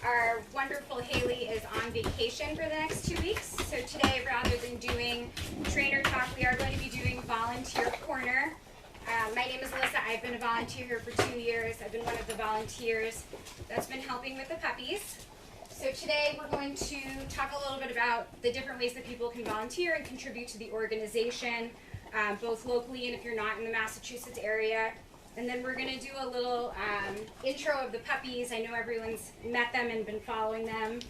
Our wonderful Haley is on vacation for the next 2 weeks, so today rather than doing trainer talk, we are going to be doing volunteer corner. My name is Alyssa. I've been a volunteer here for 2 years. I've been one of the volunteers that's been helping with the puppies. So today we're going to talk a little bit about the different ways that people can volunteer and contribute to the organization, both locally and if you're not in the Massachusetts area. And then we're going to do a little intro of the puppies. I know everyone's met them and been following them,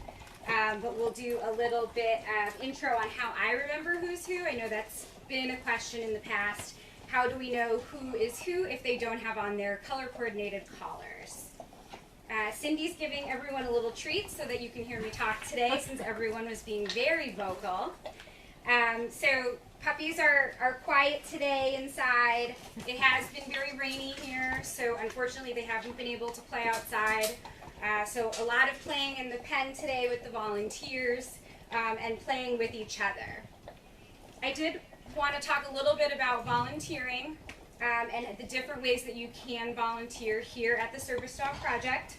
but we'll do a little bit of intro on how I remember who's who. I know that's been a question in the past. How do we know who is who if they don't have on their color-coordinated collars? Cindy's giving everyone a little treat so that you can hear me talk today, since everyone was being very vocal. So puppies are quiet today inside. It has been very rainy here, so unfortunately they haven't been able to play outside. So a lot of playing in the pen today with the volunteers and playing with each other. I did want to talk a little bit about volunteering and the different ways that you can volunteer here at the Service Dog Project.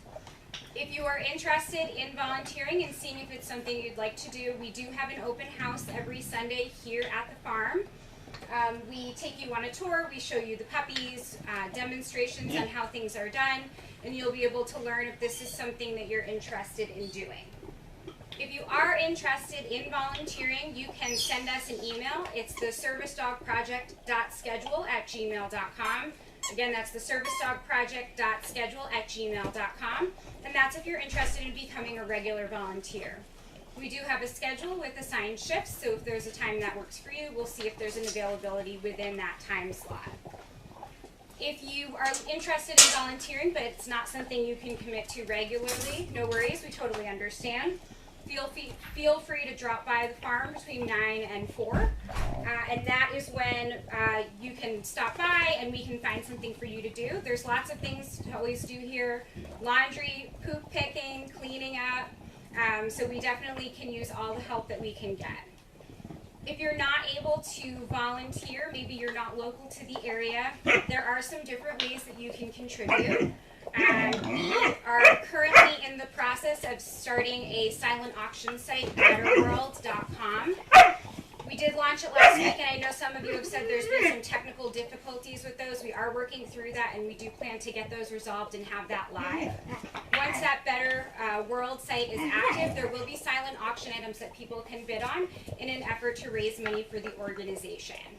If you are interested in volunteering and seeing if it's something you'd like to do, we do have an open house every Sunday here at the farm. We take you on a tour, we show you the puppies, demonstrations on how things are done, and you'll be able to learn if this is something that you're interested in doing. If you are interested in volunteering, you can send us an email. It's the servicedogproject.schedule@gmail.com. Again, that's the servicedogproject.schedule@gmail.com, and that's if you're interested in becoming a regular volunteer. We do have a schedule with assigned shifts, so if there's a time that works for you, we'll see if there's an availability within that time slot. If you are interested in volunteering, but it's not something you can commit to regularly, no worries, we totally understand. Feel free to drop by the farm between 9 and 4, and that is when you can stop by and we can find something for you to do. There's lots of things to always do here: laundry, poop picking, cleaning up, so we definitely can use all the help that we can get. If you're not able to volunteer, maybe you're not local to the area, there are some different ways that you can contribute. We are currently in the process of starting a silent auction site, betterworld.com. We did launch it last week, and I know some of you have said there's been some technical difficulties with those. We are working through that, and we do plan to get those resolved and have that live. Once that Better World site is active, there will be silent auction items that people can bid on in an effort to raise money for the organization.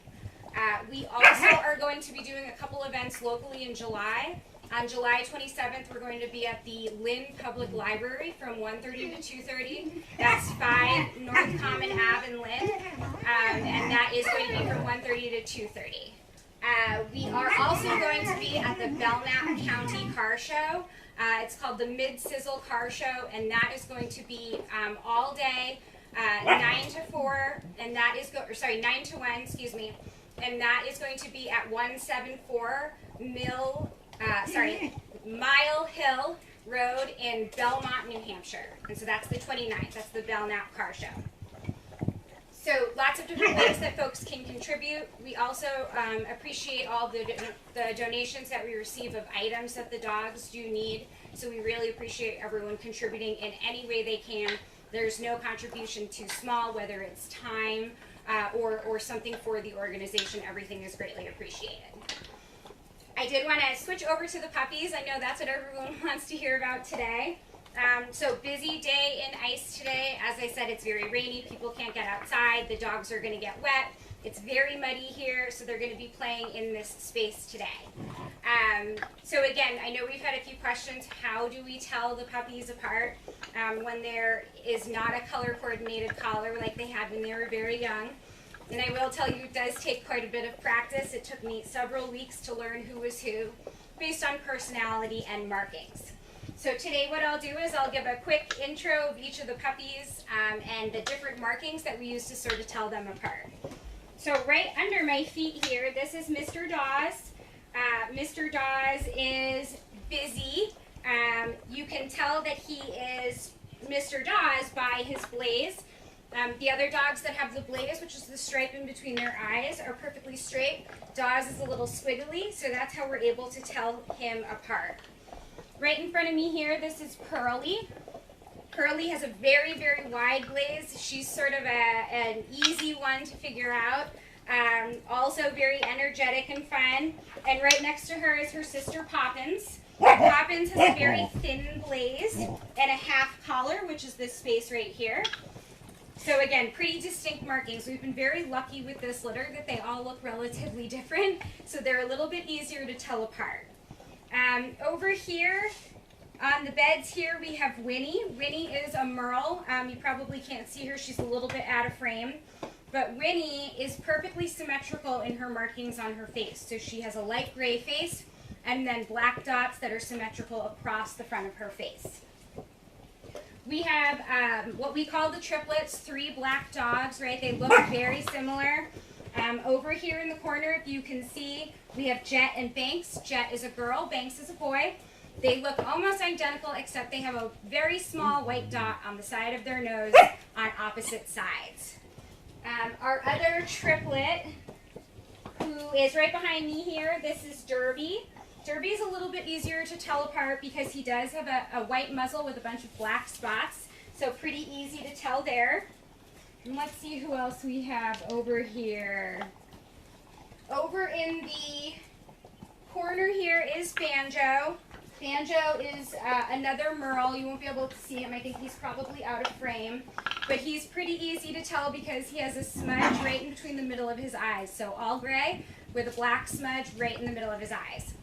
We also are going to be doing a couple events locally in July. On July 27th, we're going to be at the Lynn Public Library from 1:30 to 2:30. That's 5 North Common Ave in Lynn, and that is going to be from 1:30 to 2:30. We are also going to be at the Belknap County Car Show. It's called the Mid-Sizzle Car Show, and that is going to be all day, 9 to 4, and that is 9 to 1, excuse me, and that is going to be at 174 Mile Hill Road in Belmont, New Hampshire. And so that's the 29th. That's the Belknap Car Show. So lots of different ways that folks can contribute. We also appreciate all the donations that we receive of items that the dogs do need. So we really appreciate everyone contributing in any way they can. There's no contribution too small, whether it's time or something for the organization. Everything is greatly appreciated. I did want to switch over to the puppies. I know that's what everyone wants to hear about today. So busy day in ice today. As I said, it's very rainy. People can't get outside. The dogs are going to get wet. It's very muddy here, so they're going to be playing in this space today. So again, I know we've had a few questions. How do we tell the puppies apart when there is not a color-coordinated collar like they had when they were very young? And I will tell you, it does take quite a bit of practice. It took me several weeks to learn who was who based on personality and markings. So today what I'll do is I'll give a quick intro of each of the puppies and the different markings that we use to sort of tell them apart. So right under my feet here, this is Mr. Dawes. Mr. Dawes is busy. You can tell that he is Mr. Dawes by his blaze. The other dogs that have the blaze, which is the stripe in between their eyes, are perfectly straight. Dawes is a little squiggly, so that's how we're able to tell him apart. Right in front of me here, this is Pearly. Pearly has a very, very wide blaze. She's sort of an easy one to figure out. Also very energetic and fun. And right next to her is her sister Poppins. Poppins has a very thin blaze and a half collar, which is this space right here. So again, pretty distinct markings. We've been very lucky with this litter that they all look relatively different, so they're a little bit easier to tell apart. Over here on the beds here we have Winnie. Winnie is a merle. You probably can't see her. She's a little bit out of frame. But Winnie is perfectly symmetrical in her markings on her face. So she has a light gray face and then black dots that are symmetrical across the front of her face. We have what we call the triplets, 3 black dogs, right? They look very similar. Over here in the corner, if you can see, we have Jet and Banks. Jet is a girl, Banks is a boy. They look almost identical, except they have a very small white dot on the side of their nose on opposite sides. Our other triplet, who is right behind me here, this is Derby. Derby is a little bit easier to tell apart because he does have a white muzzle with a bunch of black spots, so pretty easy to tell there. And let's see who else we have over here. Over in the corner here is Banjo. Banjo is another merle. You won't be able to see him. I think he's probably out of frame. But he's pretty easy to tell because he has a smudge right in between the middle of his eyes. So all gray with a black smudge right in the middle of his eyes.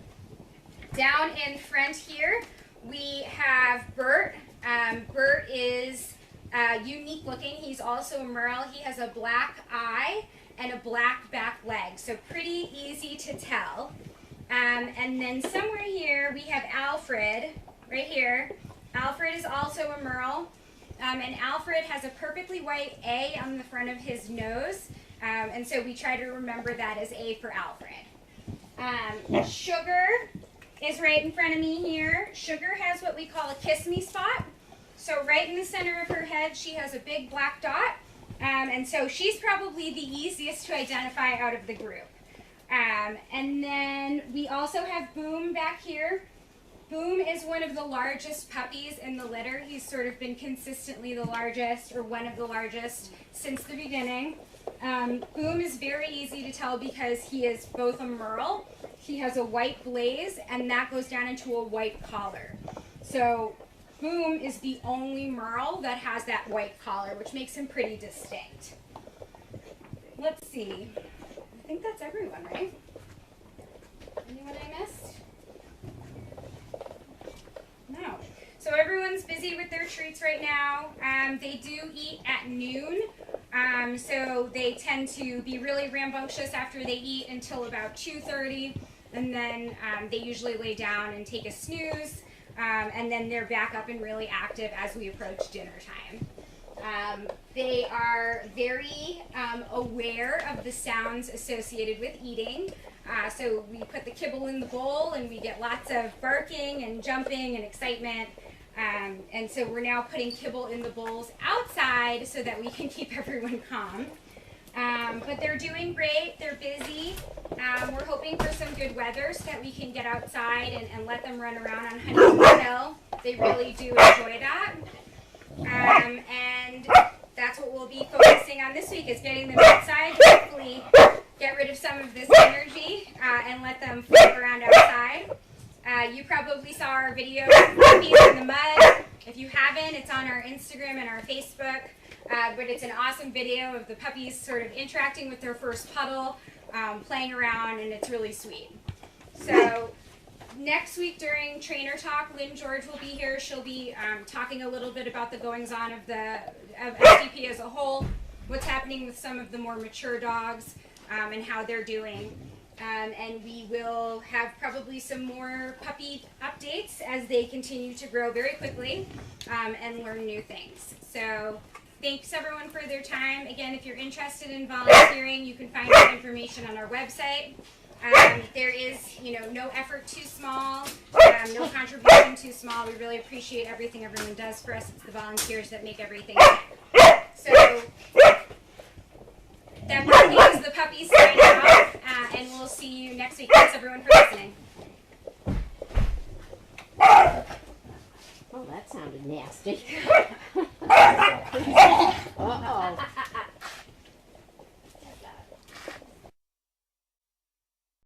Down in front here, we have Bert. Bert is unique looking. He's also a merle. He has a black eye and a black back leg. So pretty easy to tell. And then somewhere here we have Alfred, right here. Alfred is also a merle, and Alfred has a perfectly white A on the front of his nose, and so we try to remember that as A for Alfred. Sugar is right in front of me here. Sugar has what we call a kiss me spot. So right in the center of her head she has a big black dot, and so she's probably the easiest to identify out of the group. And then we also have Boom back here. Boom is one of the largest puppies in the litter. He's sort of been consistently the largest, or one of the largest, since the beginning. Boom is very easy to tell because he is both a merle, he has a white blaze, and that goes down into a white collar. So Boom is the only merle that has that white collar, which makes him pretty distinct. Let's see. I think that's everyone, right? Anyone I missed? No. So everyone's busy with their treats right now. They do eat at noon, so they tend to be really rambunctious after they eat until about 2:30, and then they usually lay down and take a snooze, and then they're back up and really active as we approach dinner time. They are very aware of the sounds associated with eating. So we put the kibble in the bowl and we get lots of barking and jumping and excitement. And so we're now putting kibble in the bowls outside so that we can keep everyone calm. But they're doing great. They're busy. We're hoping for some good weather so that we can get outside and let them run around on Honeycomb Hill. They really do enjoy that. And that's what we'll be focusing on this week, is getting them outside, hopefully get rid of some of this energy and let them float around outside. You probably saw our video of puppies in the mud. If you haven't, it's on our Instagram and our Facebook. But it's an awesome video of the puppies sort of interacting with their first puddle, playing around, and it's really sweet. So next week during Trainer Talk, Lynn George will be here. She'll be talking a little bit about the goings-on of SDP as a whole, what's happening with some of the more mature dogs, and how they're doing. And we will have probably some more puppy updates as they continue to grow very quickly and learn new things. So thanks everyone for their time. Again, if you're interested in volunteering, you can find out information on our website. There is, no effort too small, no contribution too small. We really appreciate everything everyone does for us. It's the volunteers that make everything happen. So that concludes the puppies sign off, and we'll see you next week. Thanks everyone for listening. Oh, that sounded nasty. Uh-oh.